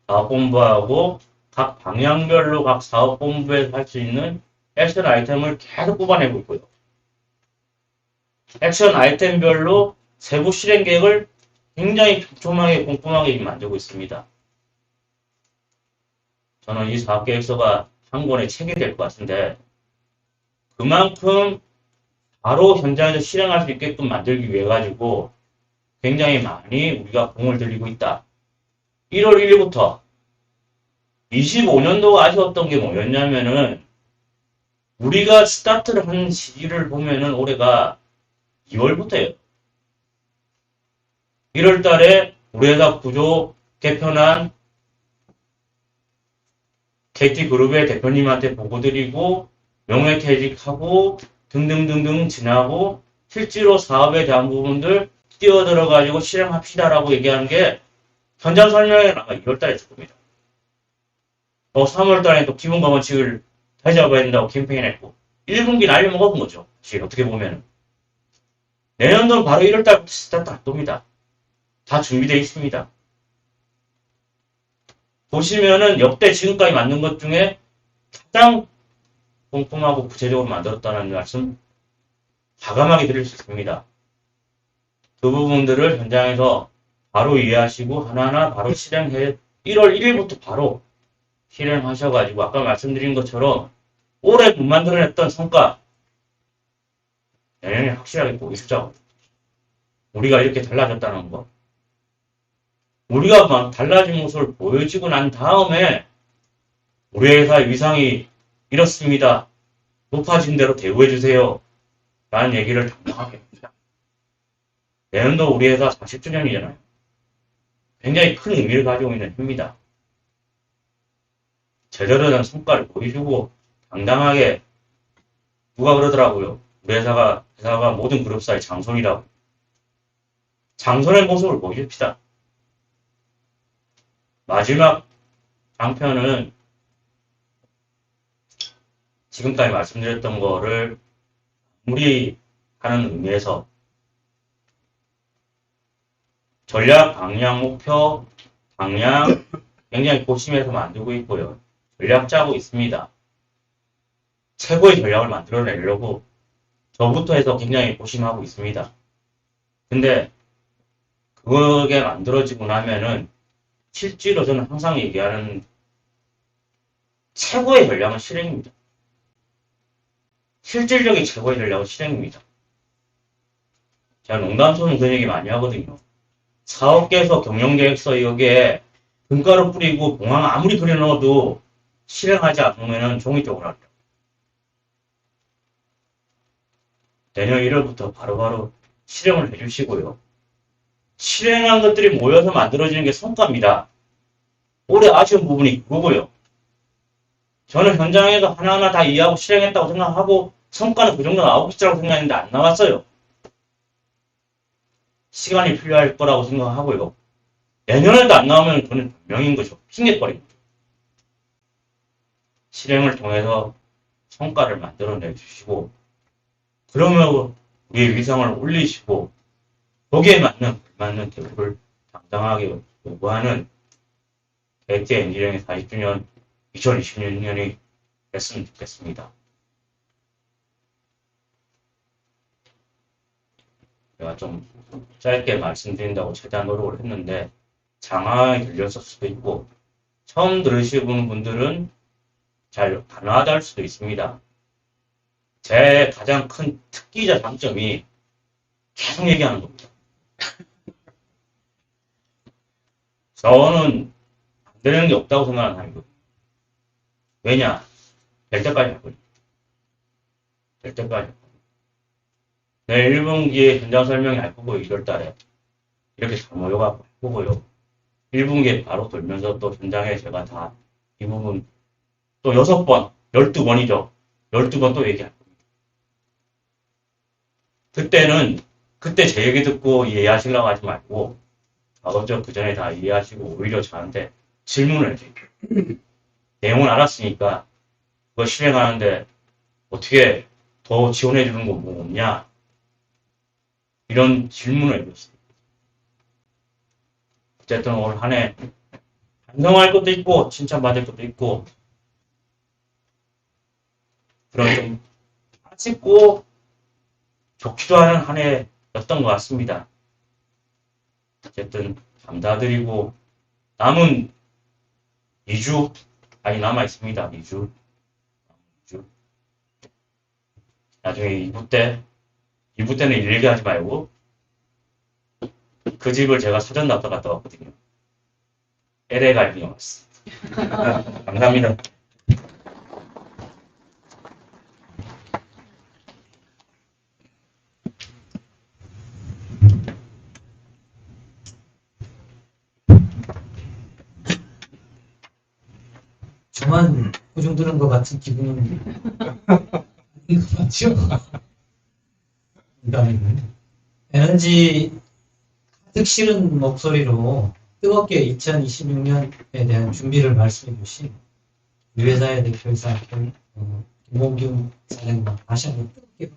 사업본부하고 각 방향별로 각 사업본부에서 할 수 있는 액션 아이템을 계속 뽑아내고 있고요. 액션 아이템별로 세부 실행 계획을 굉장히 촘촘하게 꼼꼼하게 만들고 있습니다. 저는 이 사업계획서가 한 권의 책이 될 것 같은데 그만큼 바로 현장에서 실행할 수 있게끔 만들기 위해 가지고 굉장히 많이 우리가 공을 들이고 있다. 1월 1일부터 25년도가 아쉬웠던 게 뭐였냐면은 우리가 스타트를 한 시기를 보면은 올해가 2월부터예요. 1월 달에 우리 회사 구조 개편한 KT그룹의 대표님한테 보고드리고 명예퇴직하고 등등등등 지나고 실제로 사업에 대한 부분들 뛰어들어가지고 실행합시다라고 얘기하는 게 현장 설명회가 2월달에 했을 겁니다. 3월달에 또 기본과 원칙을 다시 잡아야 된다고 캠페인 했고 1분기 날려먹은 거죠. 지금 어떻게 보면 내년도는 바로 1월달부터 스타트 할 겁니다. 다 준비되어 있습니다. 보시면은 역대 지금까지 만든 것 중에 가장 꼼꼼하고 구체적으로 만들었다는 말씀 과감하게 드릴 수 있습니다. 그 부분들을 현장에서 바로 이해하시고 하나하나 바로 실행해 1월 1일부터 바로 실행하셔가지고 아까 말씀드린 것처럼 올해 못 만들어냈던 성과 내년에 확실하게 보여주자고. 우리가 이렇게 달라졌다는 거. 우리가 막 달라진 모습을 보여주고 난 다음에 우리 회사 위상이 이렇습니다. 높아진 대로 대우해주세요. 라는 얘기를 당당하게 합니다. 내년도 우리 회사 40주년이잖아요. 굉장히 큰 의미를 가지고 있는 해입니다. 제대로 된 성과를 보여주고 당당하게 누가 그러더라고요. 우리 회사가 모든 그룹사의 장손이라고. 장손의 모습을 보여줍시다. 마지막 장편은 지금까지 말씀드렸던 거를 마무리하는 의미에서 전략 방향 목표 방향 굉장히 고심해서 만들고 있고요. 전략 짜고 있습니다. 최고의 전략을 만들어내려고 저부터 해서 굉장히 고심하고 있습니다. 근데 그게 만들어지고 나면은 실제로 저는 항상 얘기하는 최고의 전략은 실행입니다. 실질적인 최고의 전략은 실행입니다. 제가 농담처럼 그 얘기 많이 하거든요. 사업계에서 경영계획서 여기에 금가루 뿌리고 봉황 아무리 그려넣어도 실행하지 않으면 종이 쪽으로 합니다. 내년 1월부터 바로바로 실행을 해주시고요. 실행한 것들이 모여서 만들어지는 게 성과입니다. 올해 아쉬운 부분이 그거고요. 저는 현장에서 하나하나 다 이해하고 실행했다고 생각하고 성과는 그 정도 나오겠지라고 생각했는데 안 나왔어요. 시간이 필요할 거라고 생각하고요. 내년에도 안 나오면 그건 변명인 거죠. 핑계거리입니다. 실행을 통해서 성과를 만들어내 주시고 그러면 우리의 위상을 올리시고 거기에 맞는 대우를 당당하게 요구하는 대체 엔지니어링 40주년 2026년이 됐으면 좋겠습니다. 제가 좀 짧게 말씀드린다고 최대한 노력을 했는데 장황하게 들렸을 수도 있고 처음 들으시는 분들은 잘 단호하다 할 수도 있습니다. 제 가장 큰 특기자 장점이 계속 얘기하는 겁니다. 저는 안 되는 게 없다고 생각하는 사람이거든요. 왜냐? 될 때까지 할 거예요. 될 때까지. 내일 1분기에 현장 설명회 할 거고요. 1월달에. 이렇게 잘 모여갖고 할 거고요. 1분기에 바로 돌면서 또 현장에 제가 다 이 부분 또 6번, 12번이죠. 12번 또 얘기할 겁니다. 그때는 그때 제 얘기 듣고 이해하시려고 하지 말고 먼저 그 전에 다 이해하시고 오히려 저한테 질문을 해주세요. 내용을 알았으니까 그거 실행하는데 어떻게 더 지원해 주는 거 뭐 없냐? 이런 질문을 해줬어요. 어쨌든 올 한 해 반성할 것도 있고 칭찬받을 것도 있고 그런 좀 아쉽고 좋기도 하는 한 해였던 것 같습니다. 어쨌든 감사드리고 남은 2주 아직 남아 있습니다. 2주. 나중에 2부 때는 일 얘기하지 말고 그 집을 제가 사전 납도 갔다 왔거든요. LA 갈비 왔어. 감사합니다. 저만 고중 들은 것 같은 기분은 아닌 것 같죠? 농담이고요. 에너지 가득 실은 목소리로 뜨겁게 2026년에 대한 준비를 말씀해 주신 우리 회사의 대표이사 김봉균 사장님 다시 한번 뜨겁게